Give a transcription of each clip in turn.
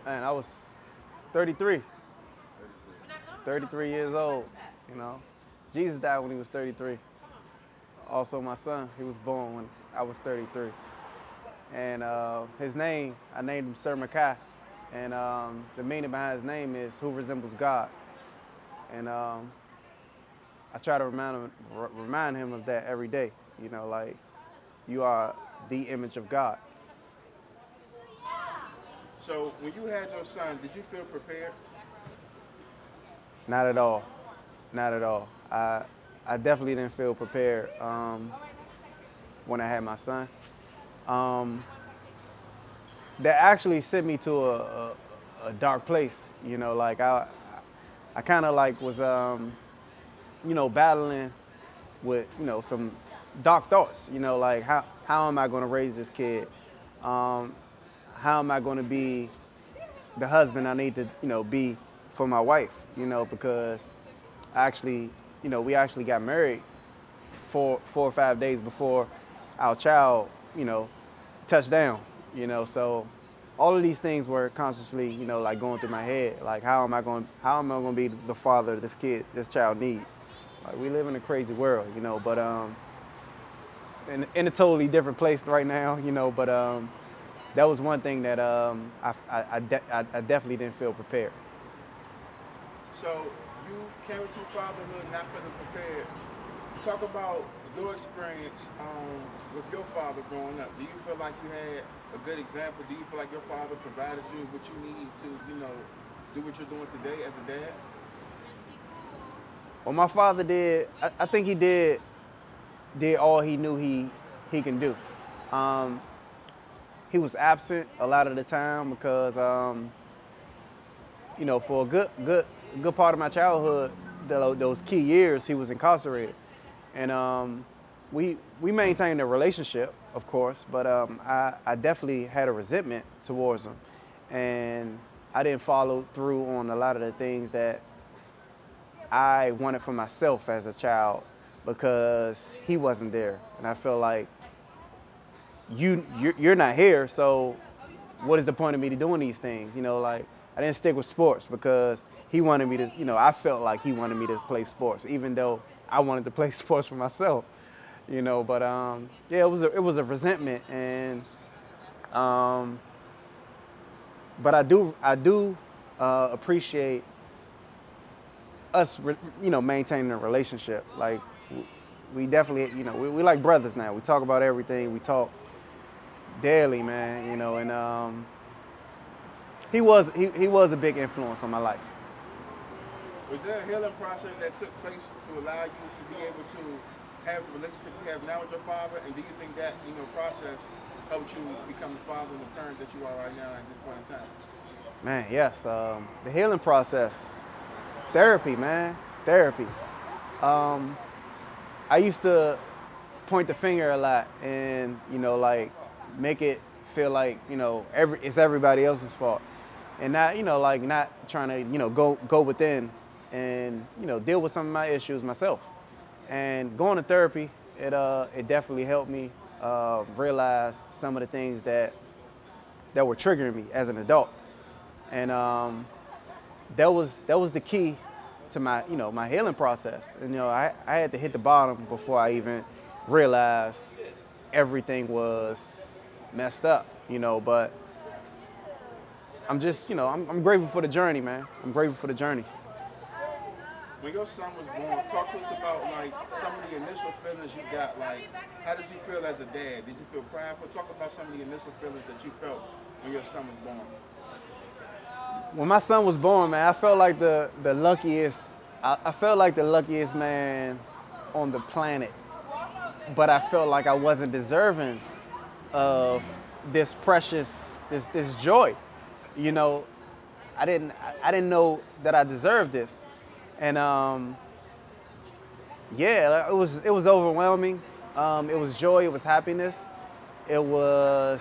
Man, I was 33, 33 years old, you know. Jesus died when he was 33. Also, my son, he was born when I was 33. And his name, I named him Sir Mackay. And the meaning behind his name is who resembles God. And I try to remind him of that every day. You know, like, you are the image of God. So when you had your son, did you feel prepared? Not at all. Not at all. I definitely didn't feel prepared when I had my son. Um, that actually sent me to a dark place. You know, like I kind of like was, battling with, some dark thoughts. You know, like how am I going to raise this kid? Um, how am I going to be the husband I need to, be for my wife? Because actually, we actually got married 4 or 5 days before our child, touched down. So all of these things were consciously, like going through my head. Like, how am I going to be the father this child needs? Like, we live in a crazy world, but in a totally different place right now, but that was one thing that I definitely didn't feel prepared. So you came into fatherhood not feeling prepared. Talk about your experience with your father growing up. Do you feel like you had a good example? Do you feel like your father provided you what you need to, do what you're doing today as a dad? Well, my father did. I think he did all he knew he can do. Um, he was absent a lot of the time because for a good part of my childhood, those key years, he was incarcerated, and we maintained a relationship, of course, but I definitely had a resentment towards him, and I didn't follow through on a lot of the things that I wanted for myself as a child because he wasn't there, and I feel like you're not here, so what is the point of me to doing these things? Like, I didn't stick with sports because he wanted me to, I felt like he wanted me to play sports, even though I wanted to play sports for myself, but yeah, it was a resentment, and but I do appreciate us, maintaining a relationship. Like, we definitely, we like brothers now. We talk about everything. We talk daily, man, and he was a big influence on my life. Was there a healing process that took place to allow you to be able to have the relationship you have now with your father? And do you think that, process helped you become the father and the parent that you are right now at this point in time? Man, yes, the healing process, therapy, man, therapy. Um, I used to point the finger a lot and, like, make it feel like, it's everybody else's fault. And not, like, not trying to, go within and, deal with some of my issues myself. And going to therapy, it definitely helped me realize some of the things that were triggering me as an adult. And that was the key to my my healing process. And I had to hit the bottom before I even realized everything was messed up. But I'm just I'm grateful for the journey, man. I'm grateful for the journey. When your son was born, talk to us about like some of the initial feelings you got. Like, how did you feel as a dad? Did you feel prideful? Talk about some of the initial feelings that you felt when your son was born. When my son was born, man, I felt like the luckiest. I felt like the luckiest man on the planet, but I felt like I wasn't deserving of this precious this joy. You know, I didn't know that I deserved this, and yeah, it was overwhelming. It was joy. It was happiness. It was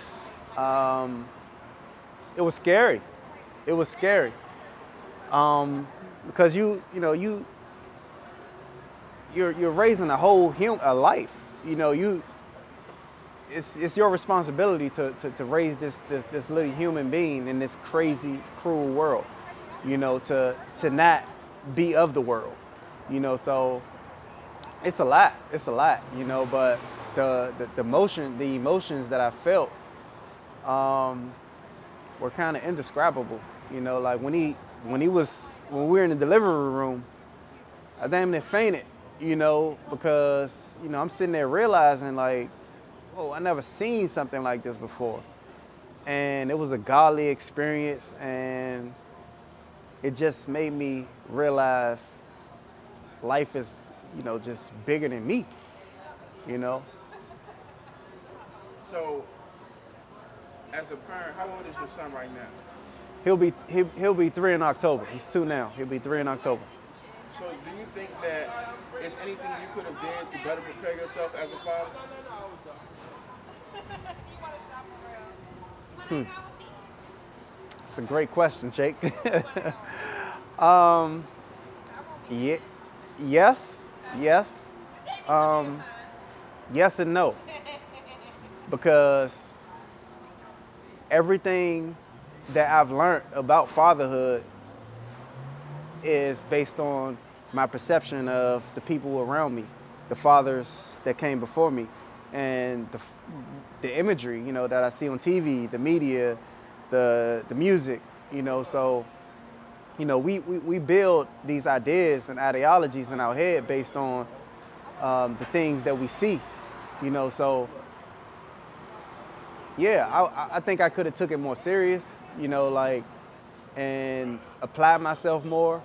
um, it was scary. It was scary because you're raising a whole a life. You know, it's your responsibility to raise this little human being in this crazy, cruel world, to not be of the world, so it's a lot, but the emotions that I felt were kind of indescribable, like when we were in the delivery room, I damn near fainted, because, I'm sitting there realizing like, oh, I never seen something like this before. And it was a godly experience, and it just made me realize life is, just bigger than me, So, as a parent, how old is your son right now? He'll be 3 in October. He's 2 now. He'll be 3 in October. So, do you think that there's anything you could have done to better prepare yourself as a father? It's a great question, Jake. Yeah, yes, yes and no, because everything that I've learned about fatherhood is based on my perception of the people around me, the fathers that came before me, and the imagery, that I see on TV, the media, the music, so, we build these ideas and ideologies in our head based on the things that we see, so, yeah, I think I could have took it more serious, and applied myself more,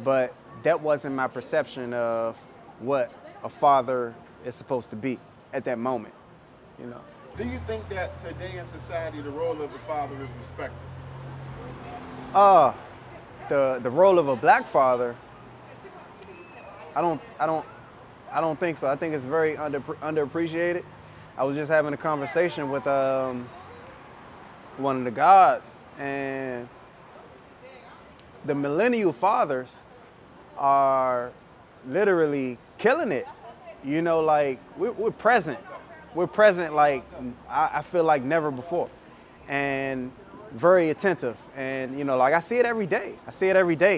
but that wasn't my perception of what a father is supposed to be at that moment, Do you think that today in society the role of the father is respected? The role of a black father, I don't think so. I think it's very underappreciated. I was just having a conversation with one of the gods, and the millennial fathers are literally killing it. Like we're present. We're present like I feel like never before, and very attentive. And like I see it every day.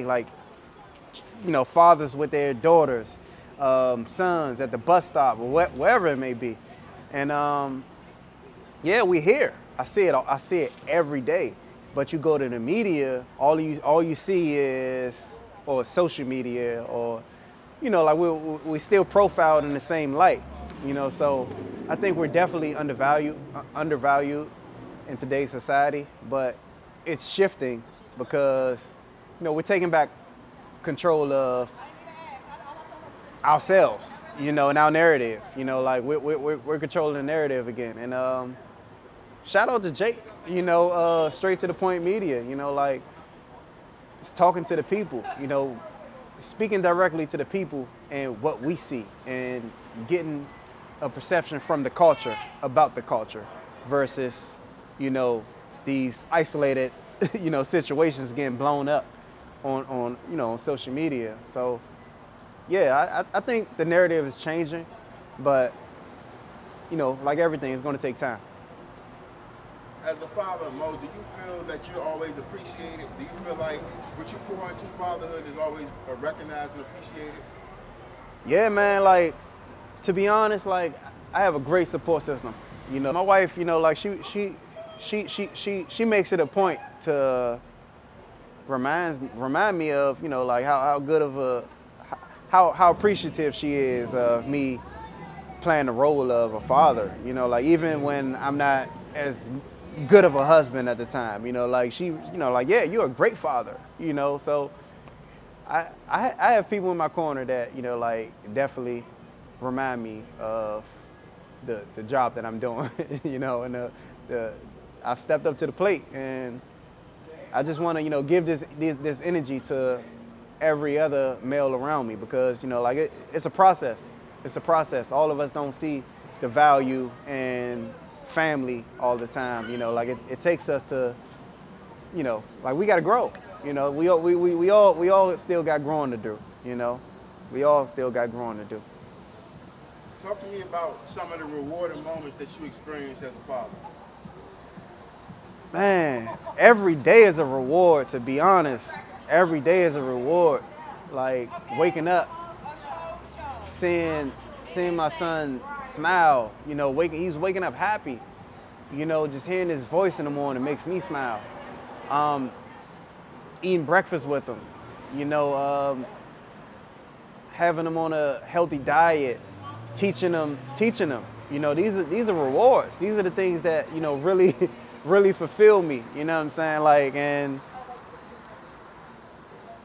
Like fathers with their daughters, sons at the bus stop or wherever it may be. And yeah, we here. I see it every day. But you go to the media, all you see is, or social media, or like we still profiled in the same light. So I think we're definitely undervalued in today's society, but it's shifting because we're taking back control of ourselves, and our narrative. Like we're controlling the narrative again. And shout out to Jake, straight to the point media. Like it's talking to the people. Speaking directly to the people and what we see, and getting a perception from the culture about the culture versus these isolated situations getting blown up on social media. So yeah, I think the narrative is changing, but like everything, it's going to take time. As a father, Mo, do you feel that you're always appreciated? Do you feel like what you pour into fatherhood is always recognized and appreciated? Yeah, man. Like, to be honest, like I have a great support system. My wife, like she makes it a point to remind me of, like how good of how appreciative she is of me playing the role of a father. Like even when I'm not as good of a husband at the time, like she, like, yeah, you're a great father, so I have people in my corner that, like definitely remind me of the job that I'm doing, and I've stepped up to the plate, and I just want to, give this energy to every other male around me because, like it's a process. It's a process. All of us don't see the value in family all the time, like it takes us to, like we got to grow, we all still got growing to do, we all still got growing to do. Talk to me about some of the rewarding moments that you experienced as a father. Man, every day is a reward, to be honest. Every day is a reward. Like waking up, seeing seeing my son smile, he's waking up happy. Just hearing his voice in the morning makes me smile. Um, Eating breakfast with him, you know, um, having him on a healthy diet, teaching them. These are rewards. These are the things that, really, really fulfill me. You know what I'm saying? Like, and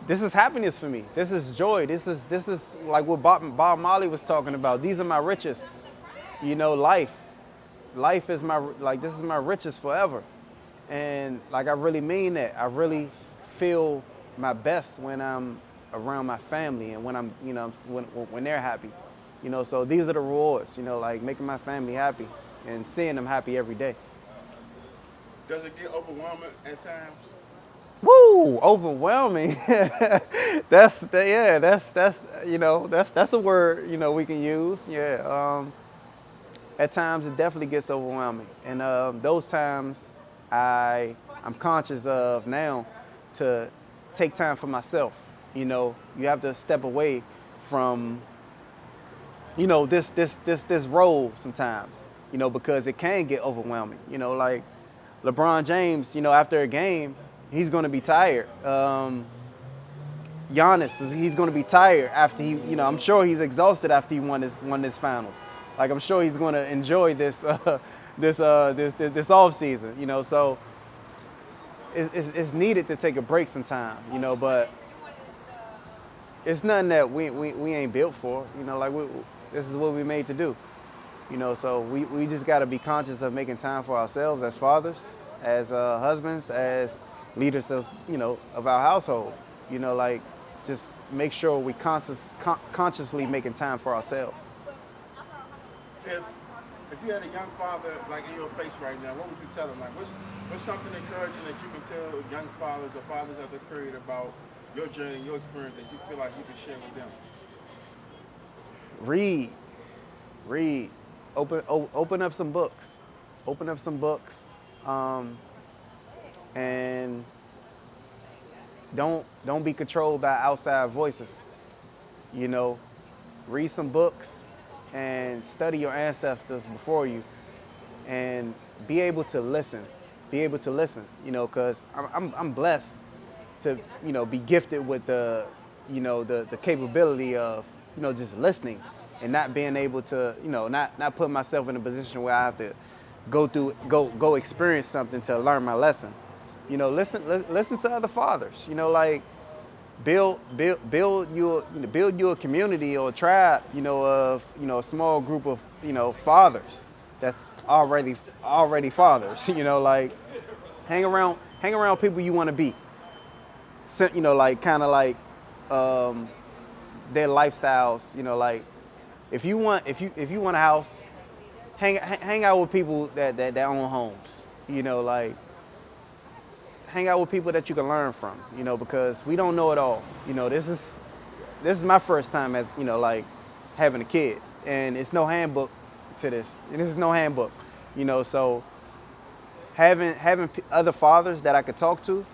this is happiness for me. This is joy. This is like what Bob Marley was talking about. These are my riches. Life. Life is this is my riches forever. And like, I really mean that. I really feel my best when I'm around my family and when when they're happy. So these are the rewards, like making my family happy and seeing them happy every day. Does it get overwhelming at times? Woo, overwhelming. That's a word, we can use. Yeah. At times it definitely gets overwhelming. And those times I'm conscious of now to take time for myself. You have to step away from this role sometimes, because it can get overwhelming. Like LeBron James, after a game, he's going to be tired. Giannis, he's going to be tired after I'm sure he's exhausted after he won this finals. Like, I'm sure he's going to enjoy this off season. So it's needed to take a break sometime. But it's nothing that we ain't built for. This is what we made to do. So we just got to be conscious of making time for ourselves as fathers, as husbands, as leaders of our household. Like, just make sure we consciously making time for ourselves. If you had a young father like in your face right now, what would you tell him? Like, what's something encouraging that you can tell young fathers or fathers of the period about your journey, your experience that you feel like you can share with them? Read. Open up some books. Open up some books. And don't be controlled by outside voices. Read some books and study your ancestors before you, and be able to listen. Because I'm blessed to be gifted with the capability of just listening and not being able to not put myself in a position where I have to go experience something to learn my lesson. Listen to other fathers. Like, build you a community or a tribe, of a small group of fathers that's already fathers. Like, hang around people you want to be. Like, kind of like their lifestyles. Like, if you want a house, hang out with people that own homes. Like, hang out with people that you can learn from, because we don't know it all. This is my first time as, like, having a kid, and it's no handbook to this. And this is no handbook, so having other fathers that I could talk to,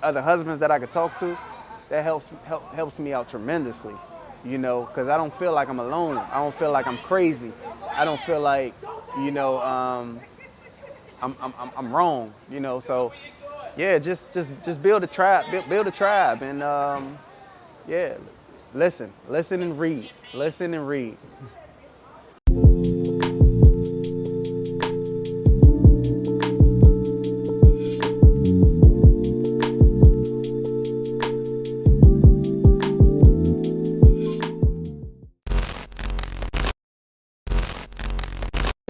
other husbands that I could talk to, that helps me out tremendously, because I don't feel like I'm alone. I don't feel like I'm crazy. I don't feel like, I'm wrong, so yeah, just build a tribe, build a tribe, and yeah, listen and read.